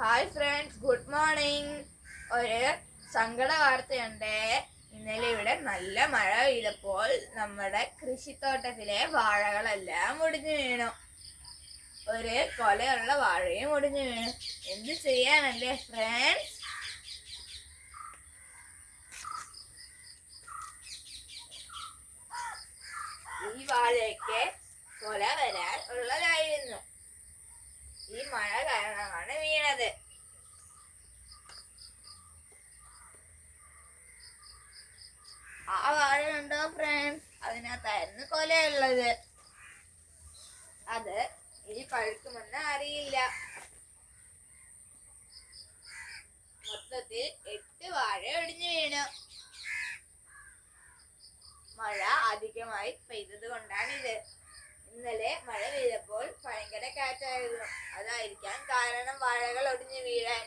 Hi friends, good morning. ഒരു സങ്കട വാർത്തയുണ്ട്. ഇന്നലെ ഇവിടെ നല്ല മഴ പെയ്തപ്പോൾ നമ്മുടെ കൃഷിത്തോട്ടത്തിലെ വാഴകളെല്ലാം ഒടിഞ്ഞു വീണു. ഒരു കൊലയുള്ള വാഴയും ഒടിഞ്ഞു വീണു. എന്ത് ചെയ്യാനല്ലേ ഫ്രണ്ട്സ്? ഈ വാഴയ്ക്ക് കൊല വരാൻ ഉള്ളതായിരുന്നു. ഈ മഴ കാരണമാണ് വീണത്. ആ വാഴ ഉണ്ടോ ഫ്രണ്ട്സ്? അതിനകത്തായിരുന്നു കൊലയുള്ളത്. അത് ഇനി പഴുക്കുമെന്ന് അറിയില്ല. മൊത്തത്തിൽ 8 വാഴ ഒടിഞ്ഞു വീണു. മഴ അധികമായി പെയ്തത് കൊണ്ടാണിത്. ഇന്നലെ മഴ പെയ്തപ്പോൾ ഭയങ്കര കാറ്റായിരുന്നു. അതായിരിക്കാം കാരണം വാഴകൾ ഒടിഞ്ഞു വീഴാൻ.